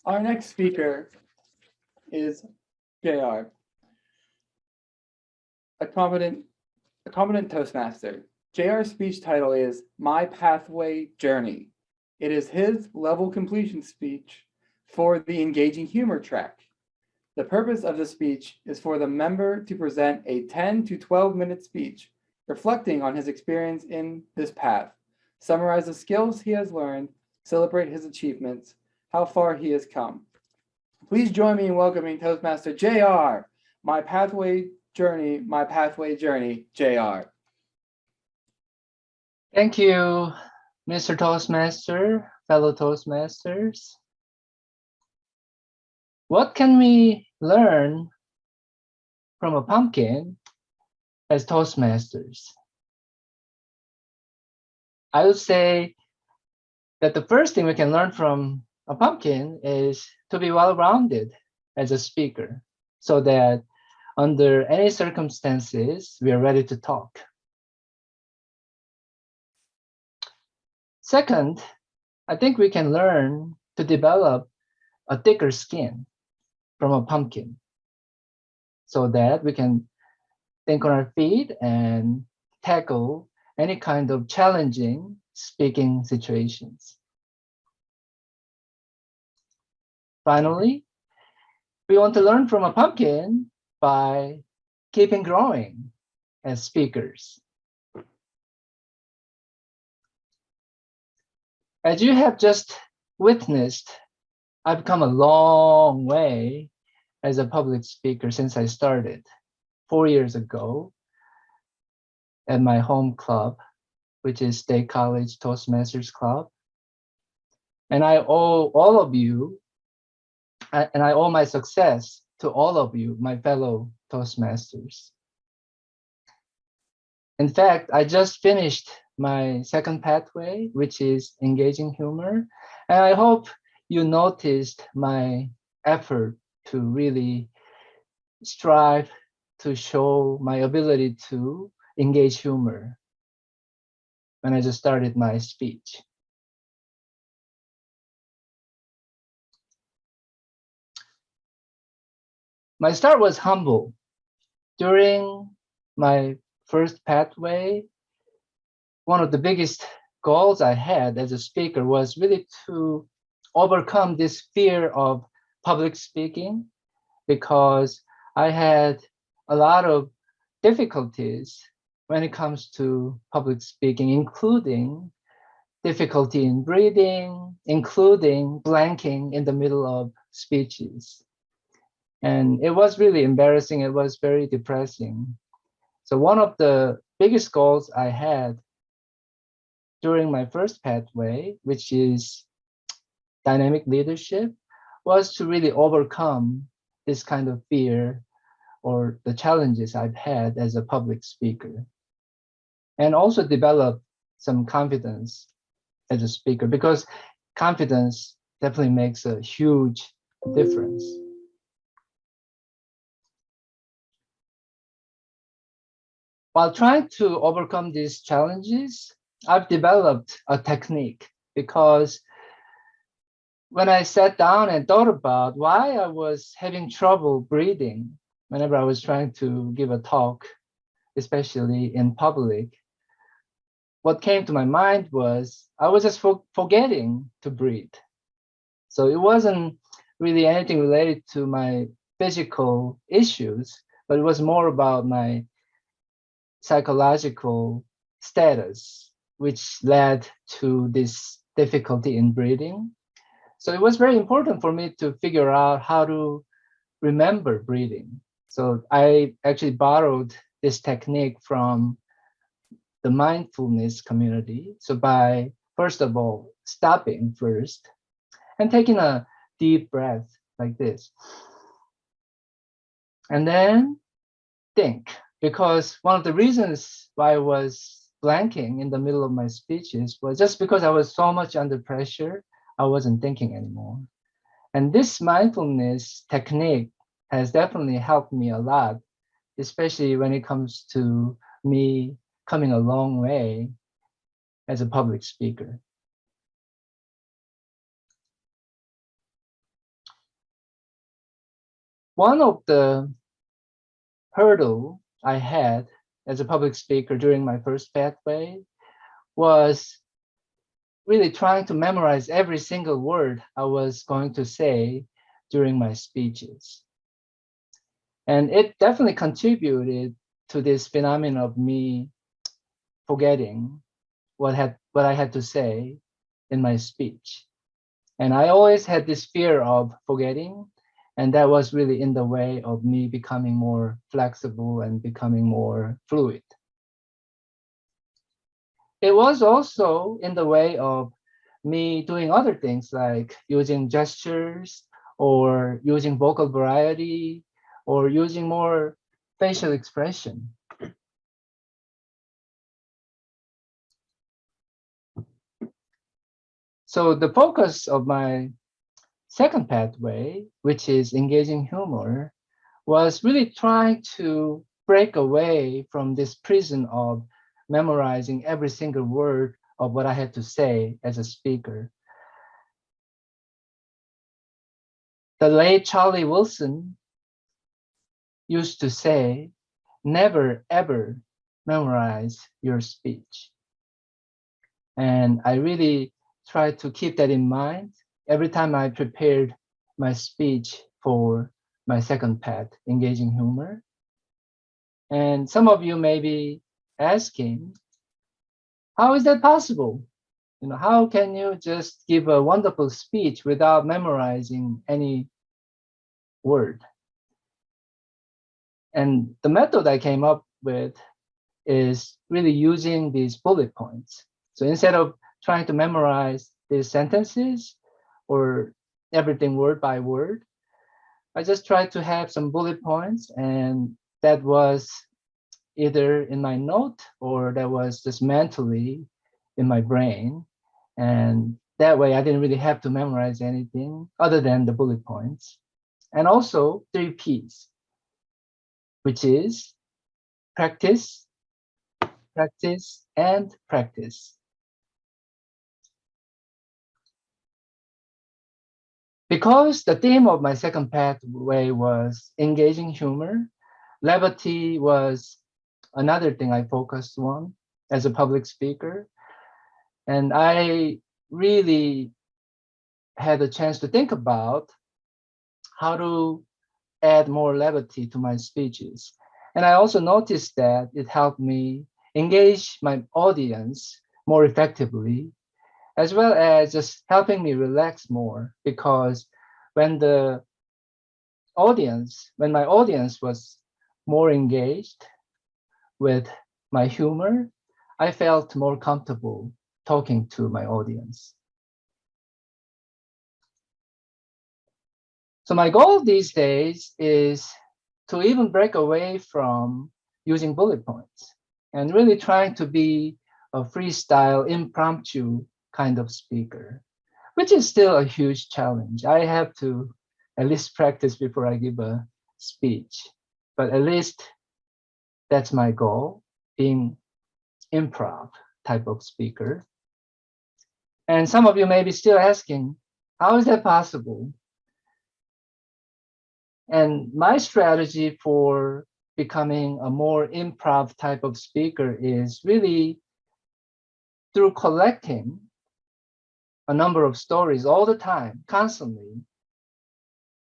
Our next speaker is JR, a competent Toastmaster. JR's speech title is My Pathway Journey. It is his level completion speech for the engaging humor track. The purpose of the speech is for the member to present a 10 to 12-minute speech reflecting on his experience in this path, summarize the skills he has learned, celebrate his achievements, how far he has come. Please join me in welcoming Toastmaster JR, My Pathway Journey, JR. Thank you, Mr. Toastmaster, fellow Toastmasters. What can we learn from a pumpkin as Toastmasters? I would say that the first thing we can learn from a pumpkin is to be well-rounded as a speaker, so that under any circumstances, we are ready to talk. Second, I think we can learn to develop a thicker skin from a pumpkin, so that we can think on our feet and tackle any kind of challenging speaking situations. Finally, we want to learn from a pumpkin by keeping growing as speakers. As you have just witnessed, I've come a long way as a public speaker since I started 4 years ago at my home club, which is State College Toastmasters Club. And I owe all of you, and I owe my success to all of you, my fellow Toastmasters. In fact, I just finished my second pathway, which is engaging humor. And I hope you noticed my effort to really strive to show my ability to engage humor when I just started my speech. My start was humble. During my first pathway, one of the biggest goals I had as a speaker was really to overcome this fear of public speaking, because I had a lot of difficulties when it comes to public speaking, including difficulty in breathing, including blanking in the middle of speeches. And it was really embarrassing. It was very depressing. So one of the biggest goals I had during my first pathway, which is dynamic leadership, was to really overcome this kind of fear or the challenges I've had as a public speaker, and also develop some confidence as a speaker, because confidence definitely makes a huge difference. While trying to overcome these challenges, I've developed a technique, because when I sat down and thought about why I was having trouble breathing whenever I was trying to give a talk, especially in public, what came to my mind was I was just forgetting to breathe. So it wasn't really anything related to my physical issues, but it was more about my psychological status, which led to this difficulty in breathing. So it was very important for me to figure out how to remember breathing. So I actually borrowed this technique from the mindfulness community. So by, first of all, stopping first and taking a deep breath like this. And then think, because one of the reasons why I was blanking in the middle of my speeches was just because I was so much under pressure, I wasn't thinking anymore. And this mindfulness technique has definitely helped me a lot, especially when it comes to me coming a long way as a public speaker. One of the hurdle I had as a public speaker during my first pathway was really trying to memorize every single word I was going to say during my speeches. And it definitely contributed to this phenomenon of me forgetting what I had to say in my speech. And I always had this fear of forgetting, and that was really in the way of me becoming more flexible and becoming more fluid. It was also in the way of me doing other things like using gestures or using vocal variety or using more facial expression. So the focus of my second pathway, which is engaging humor, was really trying to break away from this prison of memorizing every single word of what I had to say as a speaker. The late Charlie Wilson used to say, never ever memorize your speech. And I really tried to keep that in mind every time I prepared my speech for my second path, engaging humor. And some of you may be asking, how is that possible? You know, how can you just give a wonderful speech without memorizing any word? And the method I came up with is really using these bullet points. So instead of trying to memorize these sentences or everything word by word, I just tried to have some bullet points, and that was either in my note or that was just mentally in my brain. And that way I didn't really have to memorize anything other than the bullet points. And also 3 Ps, which is practice, practice, and practice. Because the theme of my second pathway was engaging humor, levity was another thing I focused on as a public speaker. And I really had a chance to think about how to add more levity to my speeches. And I also noticed that it helped me engage my audience more effectively, as well as just helping me relax more, because when my audience was more engaged with my humor, I felt more comfortable talking to my audience. So my goal these days is to even break away from using bullet points and really trying to be a freestyle, impromptu kind of speaker, which is still a huge challenge. I have to at least practice before I give a speech, but at least that's my goal, being improv type of speaker. And some of you may be still asking, how is that possible? And my strategy for becoming a more improv type of speaker is really through collecting a number of stories all the time, constantly,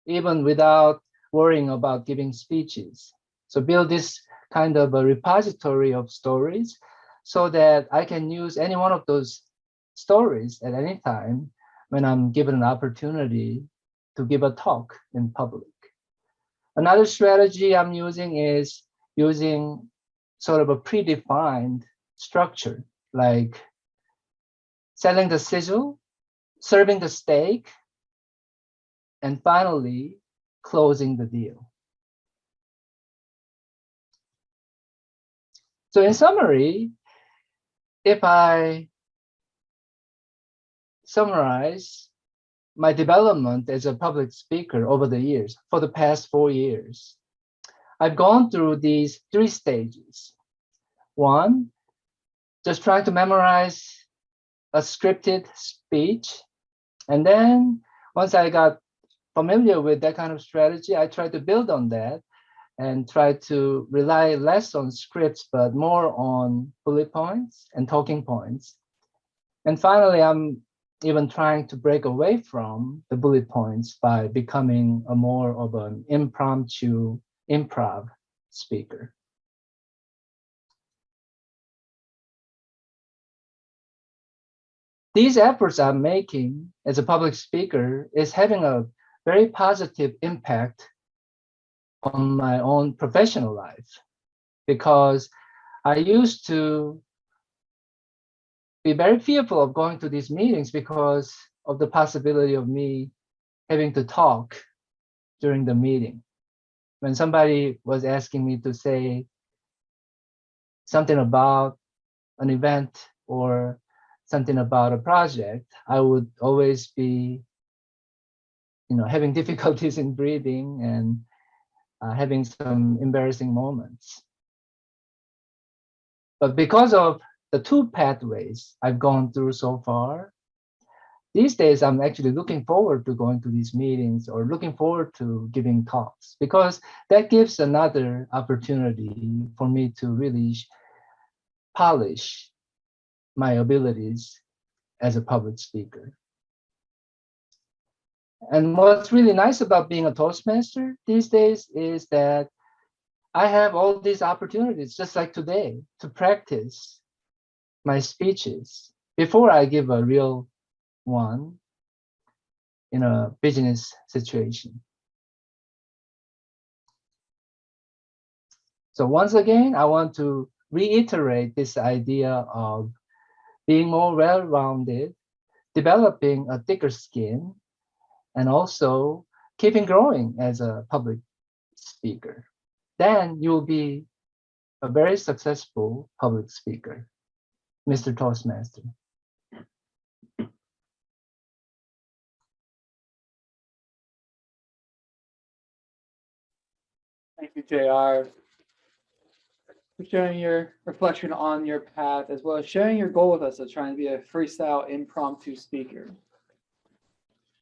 even without worrying about giving speeches. So build this kind of a repository of stories so that I can use any one of those stories at any time when I'm given an opportunity to give a talk in public. Another strategy I'm using is using sort of a predefined structure, like selling the sizzle, serving the steak, and finally closing the deal. So in summary, if I summarize my development as a public speaker over the years, for the past 4 years, I've gone through these 3 stages. One, just trying to memorize a scripted speech. And then once I got familiar with that kind of strategy, I try to build on that and try to rely less on scripts, but more on bullet points and talking points. And finally, I'm even trying to break away from the bullet points by becoming a more of an impromptu improv speaker. These efforts I'm making as a public speaker is having a very positive impact on my own professional life, because I used to be very fearful of going to these meetings because of the possibility of me having to talk during the meeting. When somebody was asking me to say something about an event or something about a project, I would always be, having difficulties in breathing and having some embarrassing moments. But because of the two pathways I've gone through so far, these days I'm actually looking forward to going to these meetings or looking forward to giving talks, because that gives another opportunity for me to really polish my abilities as a public speaker. And what's really nice about being a Toastmaster these days is that I have all these opportunities, just like today, to practice my speeches before I give a real one in a business situation. So once again, I want to reiterate this idea of being more well-rounded, developing a thicker skin, and also keeping growing as a public speaker. Then you'll be a very successful public speaker, Mr. Toastmaster. Thank you, JR, for sharing your reflection on your path, as well as sharing your goal with us of trying to be a freestyle impromptu speaker.